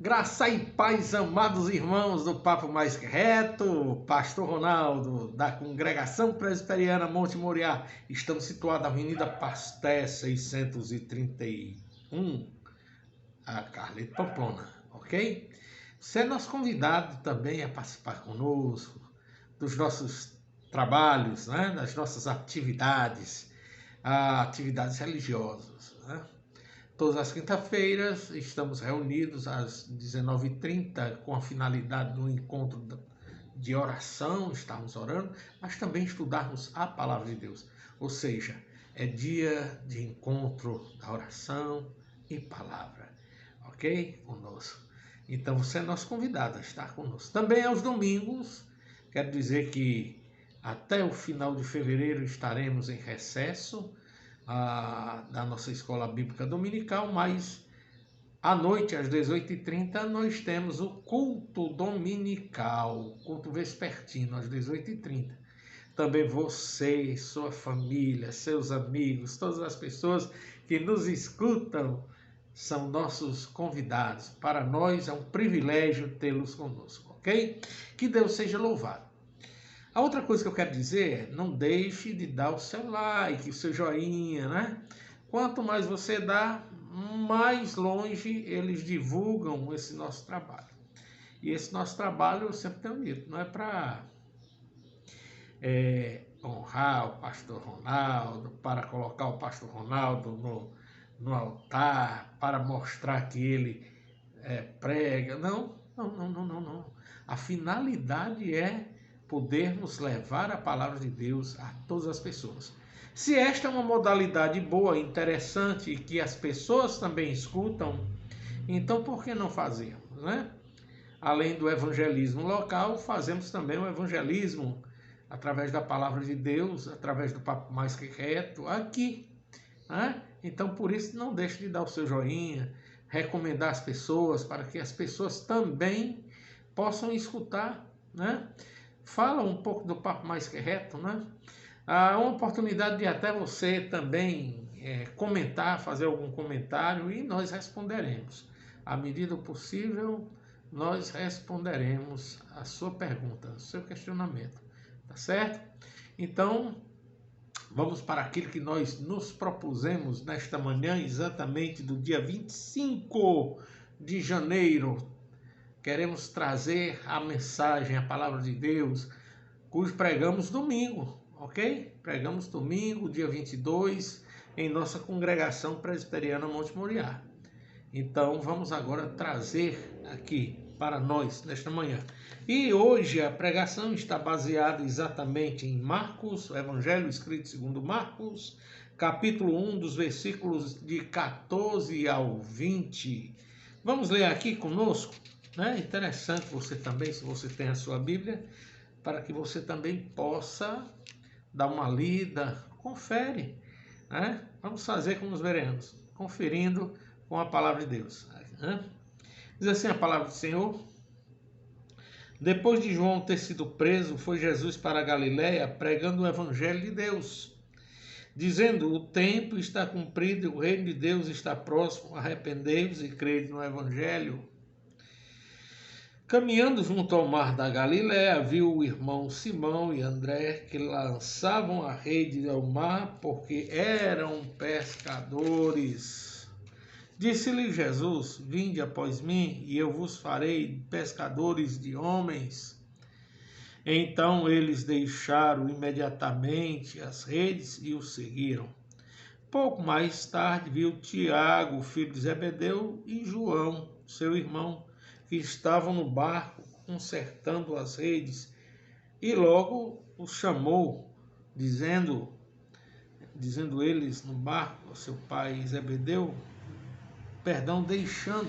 Graça e paz, amados irmãos do Papo Mais Que Reto, Pastor Ronaldo, da Congregação Presbiteriana Monte Moriá. Estamos situados na Avenida Pasté 631, a Carleto Pamplona, ok? Você é nosso convidado também a participar conosco dos nossos trabalhos, né? Das nossas atividades religiosas, né? Todas as quintas-feiras estamos reunidos às 19h30 com a finalidade do encontro de oração, estarmos orando, mas também estudarmos a Palavra de Deus. Ou seja, é dia de encontro da oração e palavra, ok? Conosco. Então você é nosso convidado a estar conosco. Também aos domingos, quero dizer que até o final de fevereiro estaremos em recesso da nossa escola bíblica dominical, mas à noite, às 18h30, nós temos o culto dominical, culto vespertino, às 18h30. Também você, sua família, seus amigos, todas as pessoas que nos escutam são nossos convidados. Para nós é um privilégio tê-los conosco, ok? Que Deus seja louvado. A outra coisa que eu quero dizer é, não deixe de dar o seu like, o seu joinha, né? Quanto mais você dá, mais longe eles divulgam esse nosso trabalho. E esse nosso trabalho, eu sempre tenho dito, não é para honrar o pastor Ronaldo, para colocar o pastor Ronaldo no altar, para mostrar que ele prega. Não. A finalidade é podermos levar a palavra de Deus a todas as pessoas. Se esta é uma modalidade boa, interessante e que as pessoas também escutam, então por que não fazermos, né? Além do evangelismo local, fazemos também o evangelismo através da palavra de Deus, através do Papo Mais Que Reto, aqui, né? Então por isso não deixe de dar o seu joinha, recomendar as pessoas para que as pessoas também possam escutar, né? Fala um pouco do Papo Mais Que Reto, né? Há uma oportunidade de até você também comentar, fazer algum comentário e nós responderemos. À medida do possível, nós responderemos a sua pergunta, o seu questionamento, tá certo? Então, vamos para aquilo que nós nos propusemos nesta manhã, exatamente do dia 25 de janeiro. Queremos trazer a mensagem, a palavra de Deus, cujo pregamos domingo, ok? Pregamos domingo, dia 22, em nossa congregação presbiteriana Monte Moriá. Então, vamos agora trazer aqui para nós, nesta manhã. E hoje a pregação está baseada exatamente em Marcos, o Evangelho escrito segundo Marcos, capítulo 1, dos versículos de 14 ao 20. Vamos ler aqui conosco? É interessante você também, se você tem a sua Bíblia, para que você também possa dar uma lida, confere, né? Vamos fazer como nos veremos, conferindo com a palavra de Deus, né? Diz assim a palavra do Senhor: depois de João ter sido preso, foi Jesus para a Galiléia pregando o Evangelho de Deus, dizendo: o tempo está cumprido e o reino de Deus está próximo, arrependei-vos e crede no Evangelho. Caminhando junto ao mar da Galiléia, viu o irmão Simão e André que lançavam a rede ao mar porque eram pescadores. Disse-lhe Jesus: vinde após mim e eu vos farei pescadores de homens. Então eles deixaram imediatamente as redes e o seguiram. Pouco mais tarde viu Tiago, filho de Zebedeu, e João, seu irmão, que estavam no barco consertando as redes, e logo os chamou, dizendo eles no barco, seu pai Zebedeu, deixando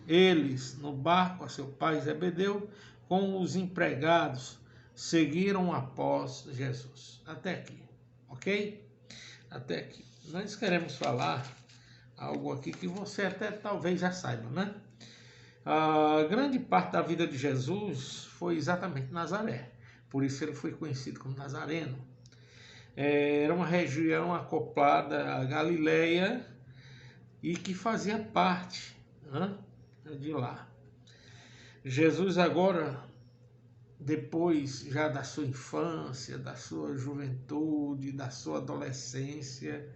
eles no barco a seu pai Zebedeu com os empregados, seguiram após Jesus. Até aqui, ok? Até aqui. Nós queremos falar algo aqui que você até talvez já saiba, né? A grande parte da vida de Jesus foi exatamente Nazaré. Por isso ele foi conhecido como Nazareno. Era uma região acoplada à Galileia e que fazia parte né? De lá. Jesus agora, depois já da sua infância, da sua juventude, da sua adolescência,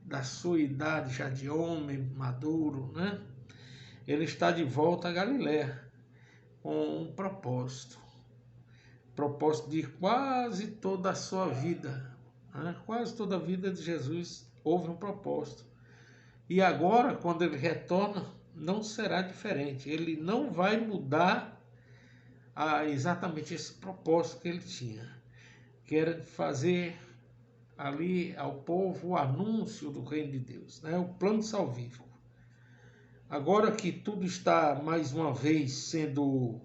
da sua idade já de homem maduro, né? Ele está de volta a Galiléia com um propósito de quase toda a sua vida, né? Quase toda a vida de Jesus houve um propósito. E agora, quando ele retorna, não será diferente. Ele não vai mudar exatamente esse propósito que ele tinha, que era de fazer ali ao povo o anúncio do reino de Deus, né? O plano salvífico. Agora que tudo está mais uma vez sendo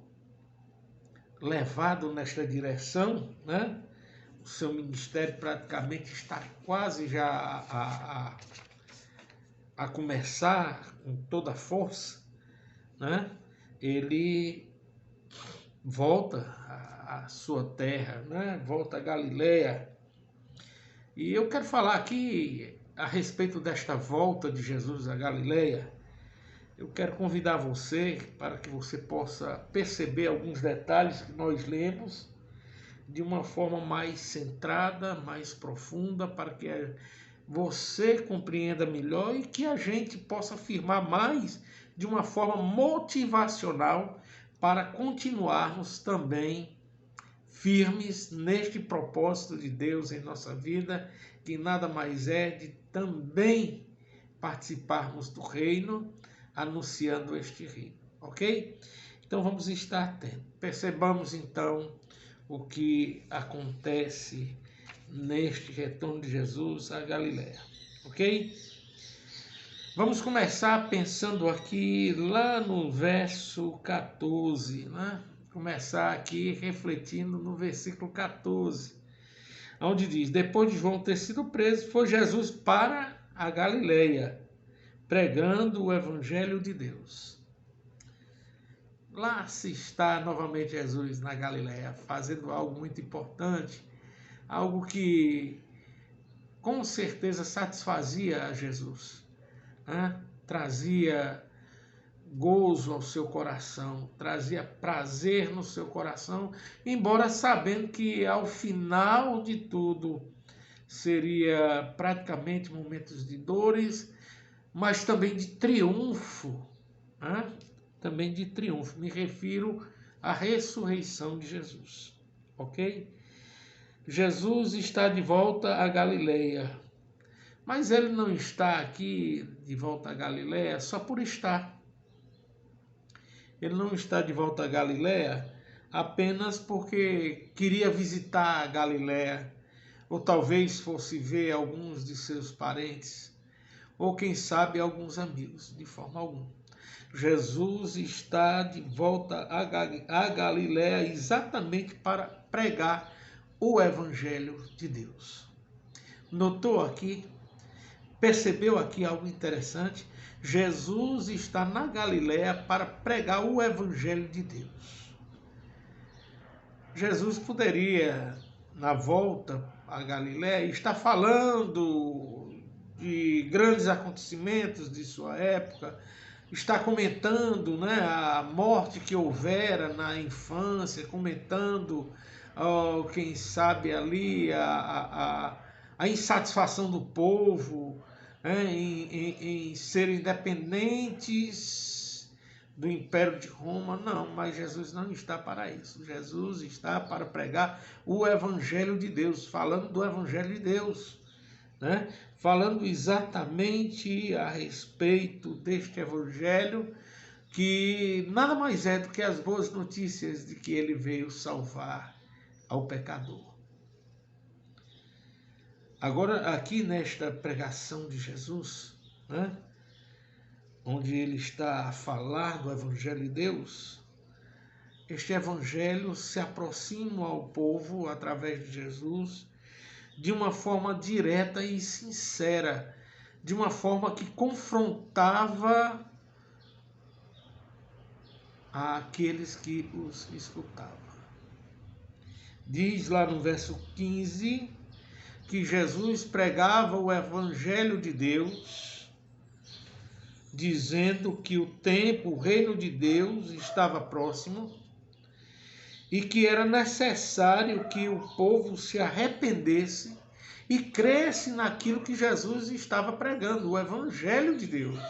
levado nesta direção, né? O seu ministério praticamente está quase já a começar com toda a força, né? Ele volta à sua terra, né? Volta a Galiléia. E eu quero falar aqui a respeito desta volta de Jesus a Galiléia. Eu quero convidar você para que você possa perceber alguns detalhes que nós lemos de uma forma mais centrada, mais profunda, para que você compreenda melhor e que a gente possa afirmar mais de uma forma motivacional para continuarmos também firmes neste propósito de Deus em nossa vida, que nada mais é de também participarmos do reino, anunciando este reino, ok? Então vamos estar atentos. Percebamos então o que acontece neste retorno de Jesus a Galiléia, ok? Vamos começar pensando aqui lá no verso 14, né? Começar aqui refletindo no versículo 14, onde diz: depois de João ter sido preso, foi Jesus para a Galiléia, pregando o evangelho de Deus. Lá se está novamente Jesus na Galiléia, fazendo algo muito importante, algo que com certeza satisfazia a Jesus, né? Trazia gozo ao seu coração, trazia prazer no seu coração, embora sabendo que ao final de tudo seria praticamente momentos de dores, mas também de triunfo, né? Também de triunfo. Me refiro à ressurreição de Jesus, ok? Jesus está de volta a Galiléia, mas ele não está aqui de volta a Galiléia só por estar. Ele não está de volta a Galiléia apenas porque queria visitar a Galiléia, ou talvez fosse ver alguns de seus parentes, ou quem sabe alguns amigos, de forma alguma. Jesus está de volta a Galiléia exatamente para pregar o Evangelho de Deus. Notou aqui? Percebeu aqui algo interessante? Jesus está na Galiléia para pregar o Evangelho de Deus. Jesus poderia, na volta a Galiléia, estar falando de grandes acontecimentos de sua época, está comentando, né, a morte que houvera na infância, comentando, quem sabe ali, a insatisfação do povo, né, em ser independentes do Império de Roma. Não, mas Jesus não está para isso. Jesus está para pregar o Evangelho de Deus, falando do Evangelho de Deus, né? Falando exatamente a respeito deste Evangelho, que nada mais é do que as boas notícias de que ele veio salvar ao pecador. Agora, aqui nesta pregação de Jesus, né, onde ele está a falar do Evangelho de Deus, este Evangelho se aproxima ao povo através de Jesus de uma forma direta e sincera, de uma forma que confrontava aqueles que os escutavam. Diz lá no verso 15 que Jesus pregava o Evangelho de Deus dizendo que o tempo, o reino de Deus estava próximo e que era necessário que o povo se arrependesse e cresce naquilo que Jesus estava pregando, o Evangelho de Deus.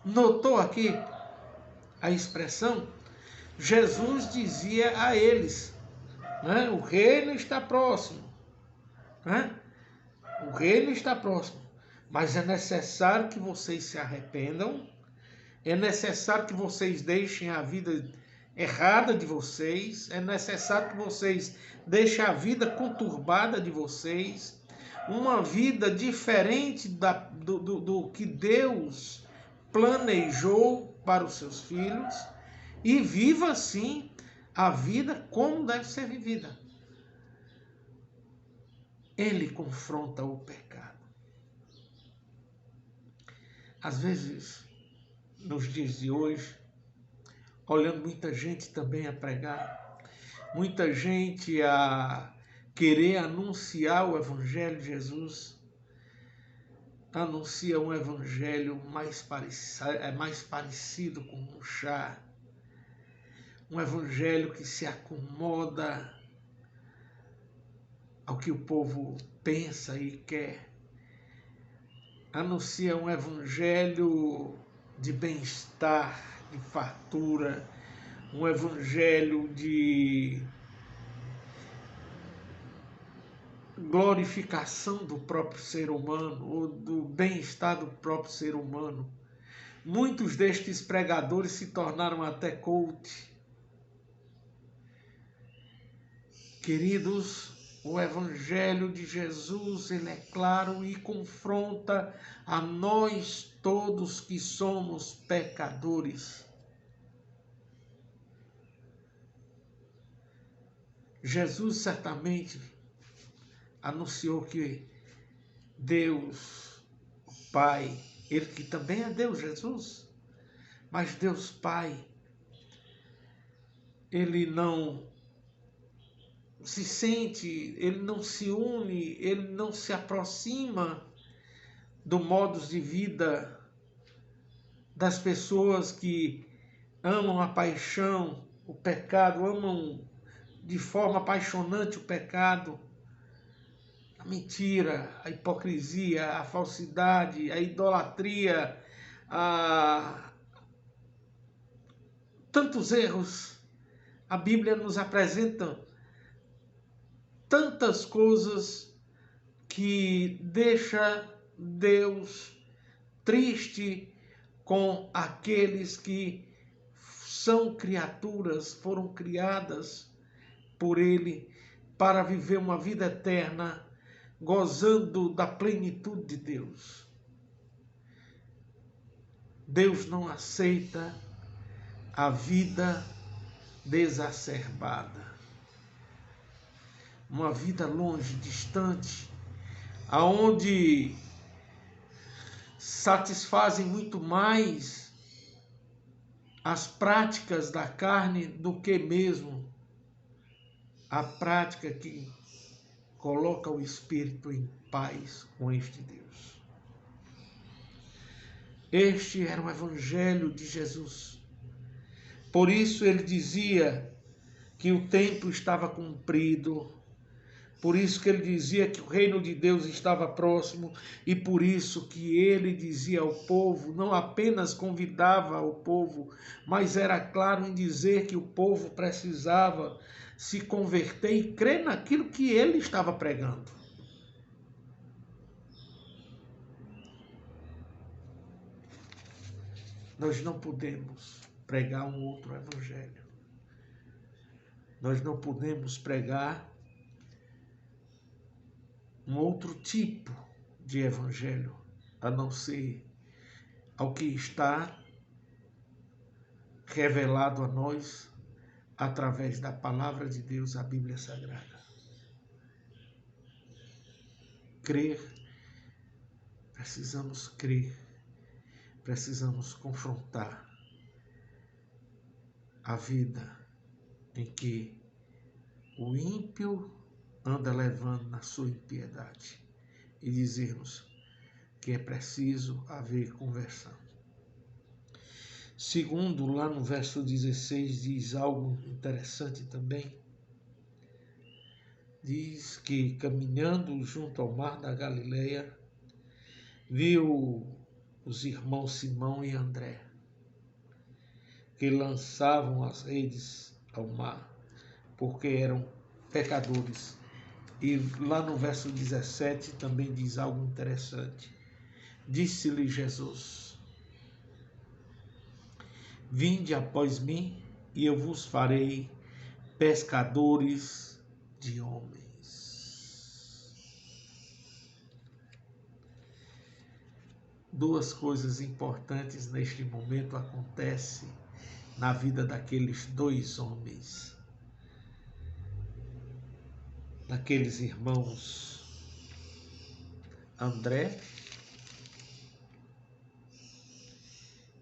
Notou aqui a expressão? Jesus dizia a eles, né? O reino está próximo, né? O reino está próximo, mas é necessário que vocês se arrependam, é necessário que vocês deixem a vida errada de vocês, é necessário que vocês deixem a vida conturbada de vocês, uma vida diferente do que Deus planejou para os seus filhos, e viva assim a vida como deve ser vivida. Ele confronta o pecado. Às vezes, nos dias de hoje, olhando muita gente também a pregar, muita gente a querer anunciar o Evangelho de Jesus, anuncia um Evangelho mais parecido com um chá, um Evangelho que se acomoda ao que o povo pensa e quer, anuncia um Evangelho de bem-estar, de fartura, um Evangelho de glorificação do próprio ser humano, ou do bem-estar do próprio ser humano. Muitos destes pregadores se tornaram até coach. Queridos, o Evangelho de Jesus, ele é claro e confronta a nós todos que somos pecadores. Jesus certamente anunciou que Deus, o Pai, ele que também é Deus, Jesus, mas Deus Pai, ele não se sente, ele não se une, ele não se aproxima do modo de vida das pessoas que amam a paixão, o pecado, amam de forma apaixonante o pecado, a mentira, a hipocrisia, a falsidade, a idolatria, tantos erros. A Bíblia nos apresenta tantas coisas que deixa Deus triste com aqueles que são criaturas, foram criadas por Ele para viver uma vida eterna, gozando da plenitude de Deus. Deus não aceita a vida desacerbada, uma vida longe, distante, aonde satisfazem muito mais as práticas da carne do que mesmo a prática que coloca o espírito em paz com este Deus. Este era o Evangelho de Jesus. Por isso ele dizia que o tempo estava cumprido, por isso que ele dizia que o reino de Deus estava próximo, e por isso que ele dizia ao povo, não apenas convidava o povo, mas era claro em dizer que o povo precisava se converter e crer naquilo que ele estava pregando. Nós não podemos pregar um outro evangelho. Nós não podemos pregar um outro tipo de evangelho, a não ser ao que está revelado a nós através da palavra de Deus, a Bíblia Sagrada. Crer, precisamos confrontar a vida em que o ímpio anda levando na sua impiedade e dizermos: que é preciso haver conversão. Segundo, lá no verso 16 diz algo interessante também. Diz que caminhando junto ao mar da Galileia, viu os irmãos Simão e André, que lançavam as redes ao mar, porque eram pecadores. E lá no verso 17 também diz algo interessante. Disse-lhe Jesus: vinde após mim, e eu vos farei pescadores de homens. Duas coisas importantes neste momento acontecem na vida daqueles dois homens, daqueles irmãos André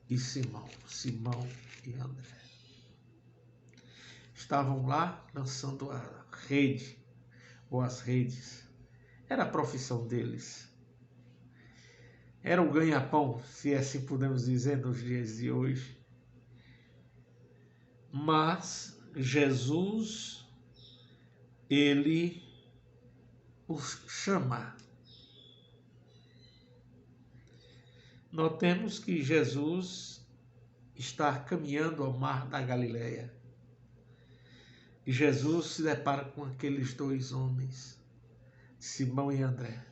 e Simão e André. Estavam lá lançando a rede, ou as redes. Era a profissão deles. Era o ganha-pão, se assim podemos dizer, nos dias de hoje. Mas Jesus, ele os chama. Notemos que Jesus está caminhando ao mar da Galileia. E Jesus se depara com aqueles dois homens, Simão e André,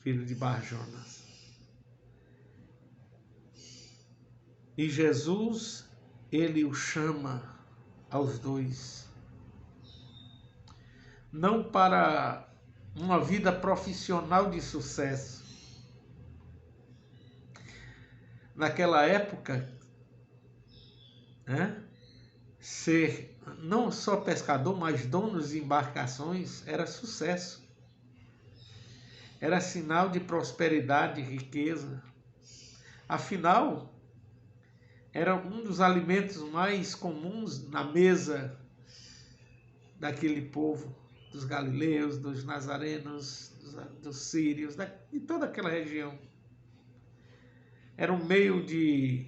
filho de Bar-Jonas. E Jesus, ele o chama aos dois, não para uma vida profissional de sucesso. Naquela época, ser não só pescador, mas dono de embarcações era sucesso. Era sinal de prosperidade e riqueza. Afinal, era um dos alimentos mais comuns na mesa daquele povo, dos galileus, dos nazarenos, dos sírios, de toda aquela região. Era um meio de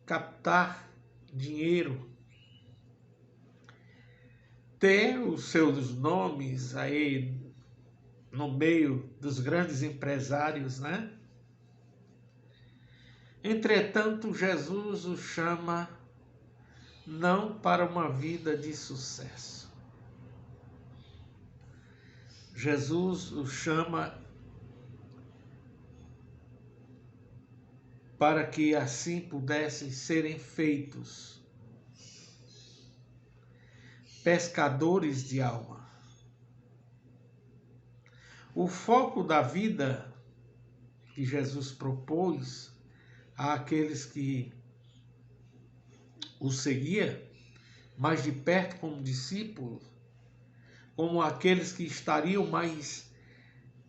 captar dinheiro, ter os seus nomes aí no meio dos grandes empresários, né? Entretanto, Jesus o chama não para uma vida de sucesso. Jesus o chama para que assim pudessem serem feitos pescadores de alma. O foco da vida que Jesus propôs àqueles que o seguiam mais de perto como discípulos, como aqueles que estariam mais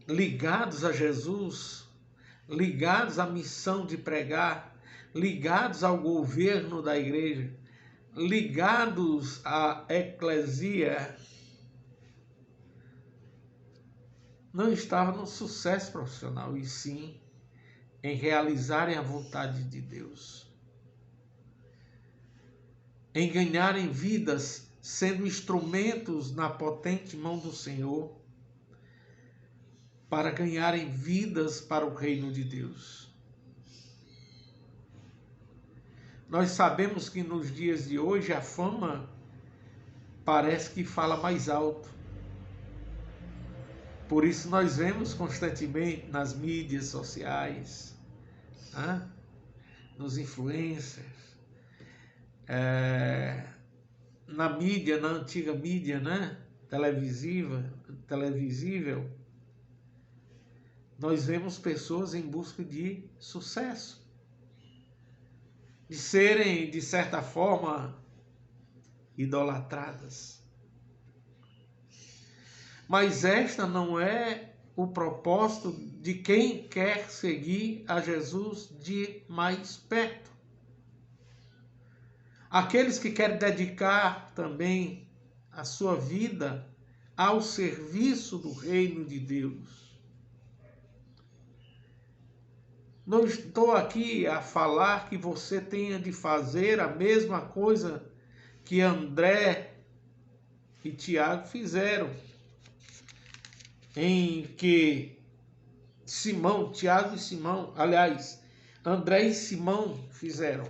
ligados a Jesus, ligados à missão de pregar, ligados ao governo da igreja, ligados à eclesia, não estava no sucesso profissional, e sim em realizarem a vontade de Deus, em ganharem vidas, sendo instrumentos na potente mão do Senhor, para ganharem vidas para o reino de Deus. Nós sabemos que nos dias de hoje a fama parece que fala mais alto. Por isso nós vemos constantemente nas mídias sociais, nos influencers, na mídia, na antiga mídia, televisível, nós vemos pessoas em busca de sucesso, de serem, de certa forma, idolatradas. Mas esta não é o propósito de quem quer seguir a Jesus de mais perto. Aqueles que querem dedicar também a sua vida ao serviço do reino de Deus. Não estou aqui a falar que você tenha de fazer a mesma coisa que André e Tiago fizeram, em que Simão, Tiago e Simão, aliás, André e Simão fizeram.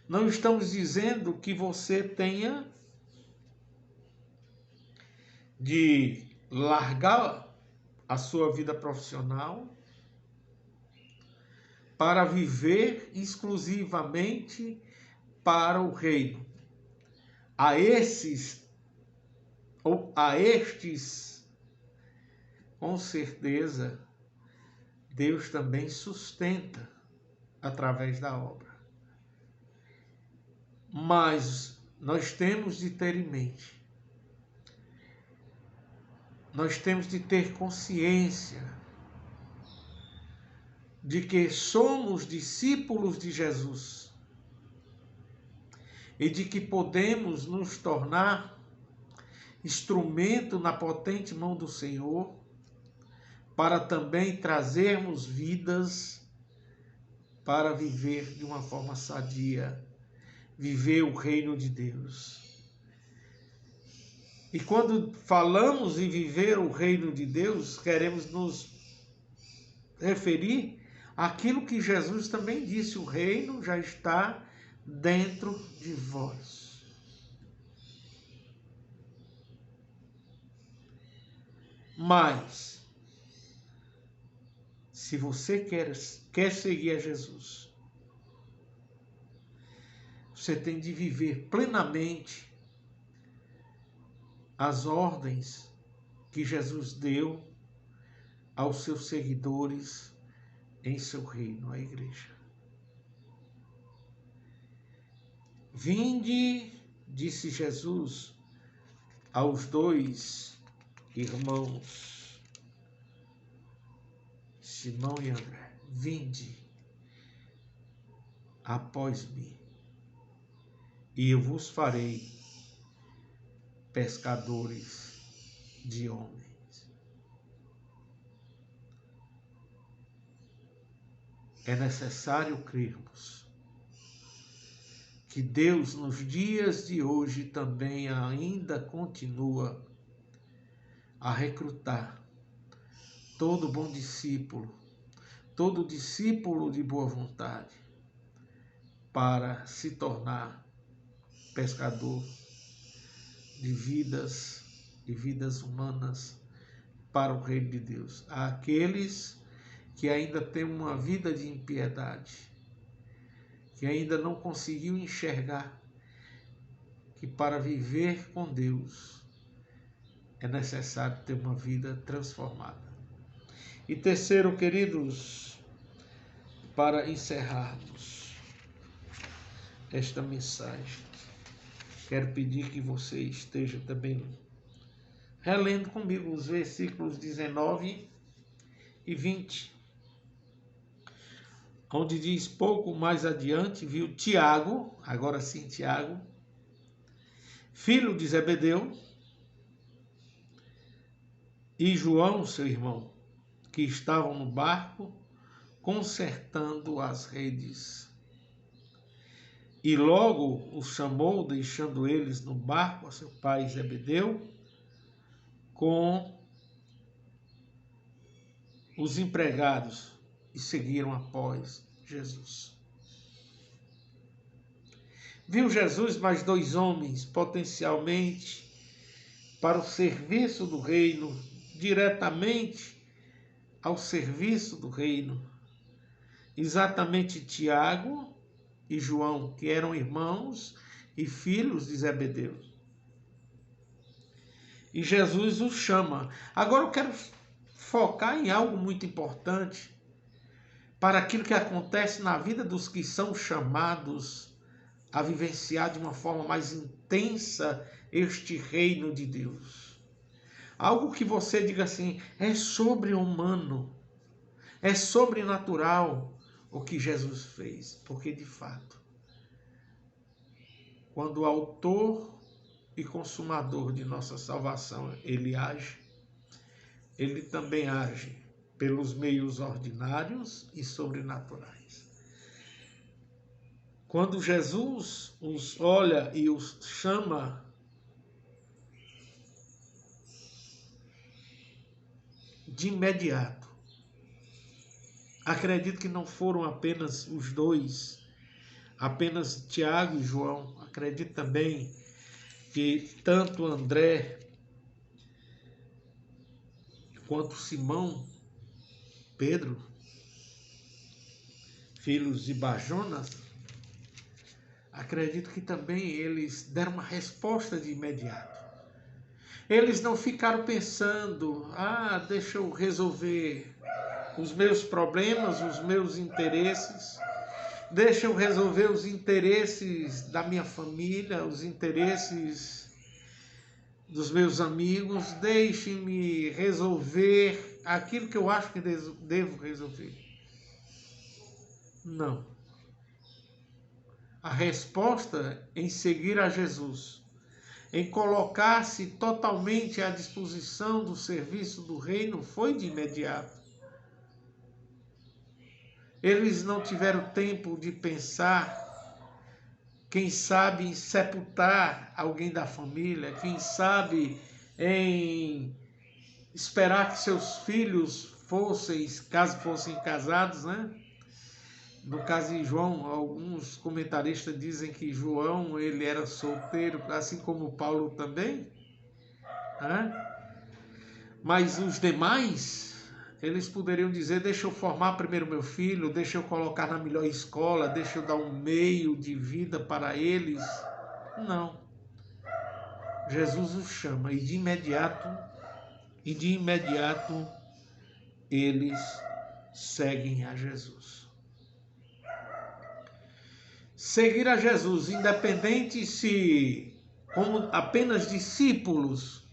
Não estamos dizendo que você tenha de largar a sua vida profissional para viver exclusivamente para o reino. A estes, com certeza, Deus também sustenta através da obra. Mas nós temos de ter em mente, nós temos de ter consciência de que somos discípulos de Jesus e de que podemos nos tornar instrumento na potente mão do Senhor para também trazermos vidas para viver de uma forma sadia, viver o reino de Deus. E quando falamos em viver o reino de Deus, queremos nos referir àquilo que Jesus também disse: o reino já está dentro de vós. Mas, se você quer seguir a Jesus, você tem de viver plenamente as ordens que Jesus deu aos seus seguidores em seu reino, a igreja. Vinde, disse Jesus aos dois irmãos, Simão e André, vinde após mim, e eu vos farei pescadores de homens. É necessário crermos que Deus nos dias de hoje também ainda continua a recrutar todo bom discípulo, todo discípulo de boa vontade, para se tornar pescador de vidas e vidas humanas para o reino de Deus. Há aqueles que ainda têm uma vida de impiedade, que ainda não conseguiu enxergar que para viver com Deus é necessário ter uma vida transformada. E terceiro, queridos, para encerrarmos esta mensagem, quero pedir que você esteja também relendo comigo os versículos 19 e 20, onde diz: pouco mais adiante viu Tiago, agora sim Tiago, filho de Zebedeu, e João, seu irmão, que estavam no barco consertando as redes. E logo os chamou, deixando eles no barco, a seu pai Zebedeu, com os empregados, e seguiram após Jesus. Viu Jesus mais dois homens, potencialmente para o serviço do reino, diretamente ao serviço do reino, exatamente Tiago e João, que eram irmãos e filhos de Zebedeu. E Jesus os chama. Agora eu quero focar em algo muito importante para aquilo que acontece na vida dos que são chamados a vivenciar de uma forma mais intensa este reino de Deus. Algo que você diga assim: é sobre-humano, é sobrenatural o que Jesus fez. Porque, de fato, quando o autor e consumador de nossa salvação, ele age, ele também age pelos meios ordinários e sobrenaturais. Quando Jesus os olha e os chama, de imediato, acredito que não foram apenas os dois, apenas Tiago e João, acredito também que tanto André quanto Simão, Pedro, filhos de Bajonas, acredito que também eles deram uma resposta de imediato. Eles não ficaram pensando, deixa eu resolver os meus problemas, os meus interesses, deixa eu resolver os interesses da minha família, os interesses dos meus amigos, deixe-me resolver aquilo que eu acho que devo resolver. Não. A resposta em seguir a Jesus, em colocar-se totalmente à disposição do serviço do reino, foi de imediato. Eles não tiveram tempo de pensar, quem sabe, em sepultar alguém da família, quem sabe em esperar que seus filhos fossem, caso fossem casados, né? No caso de João, alguns comentaristas dizem que João ele era solteiro, assim como Paulo também, né? Mas os demais, eles poderiam dizer, deixa eu formar primeiro meu filho, deixa eu colocar na melhor escola, deixa eu dar um meio de vida para eles. Não. Jesus os chama e de imediato eles seguem a Jesus. Seguir a Jesus, independente se como apenas discípulos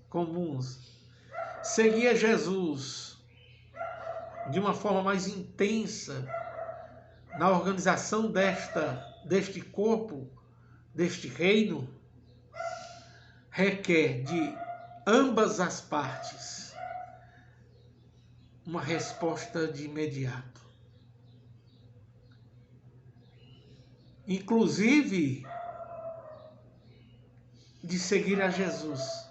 comuns, seguir a Jesus de uma forma mais intensa na organização deste corpo, deste reino, requer de ambas as partes uma resposta de imediato. Inclusive de seguir a Jesus,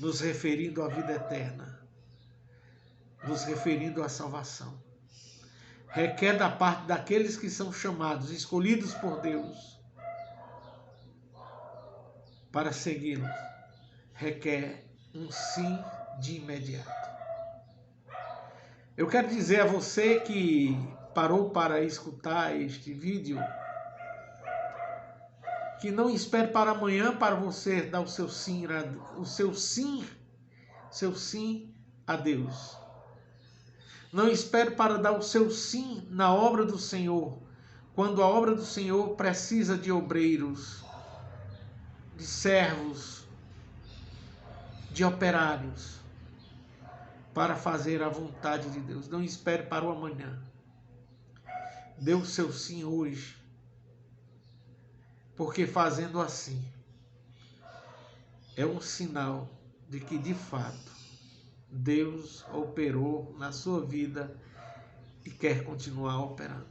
nos referindo à vida eterna, nos referindo à salvação. Requer da parte daqueles que são chamados, escolhidos por Deus, para segui-lo, requer um sim de imediato. Eu quero dizer a você que parou para escutar este vídeo, que não espere para amanhã para você dar o seu sim a Deus. Não espere para dar o seu sim na obra do Senhor, quando a obra do Senhor precisa de obreiros, de servos, de operários, para fazer a vontade de Deus. Não espere para o amanhã. Dê o seu sim hoje. Porque fazendo assim, é um sinal de que, de fato, Deus operou na sua vida e quer continuar operando.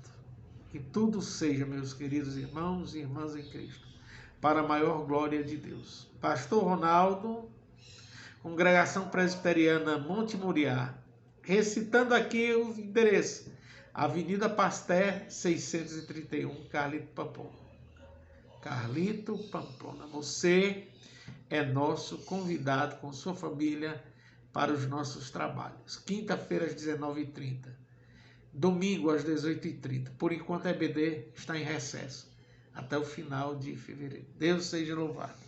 Que tudo seja, meus queridos irmãos e irmãs em Cristo, para a maior glória de Deus. Pastor Ronaldo, Congregação Presbiteriana Monte Moriá, recitando aqui o endereço, Avenida Pasteur, 631, Carlito Pamplona. Carlito Pamplona, você é nosso convidado com sua família para os nossos trabalhos. Quinta-feira às 19h30, domingo às 18h30. Por enquanto a EBD está em recesso até o final de fevereiro. Deus seja louvado.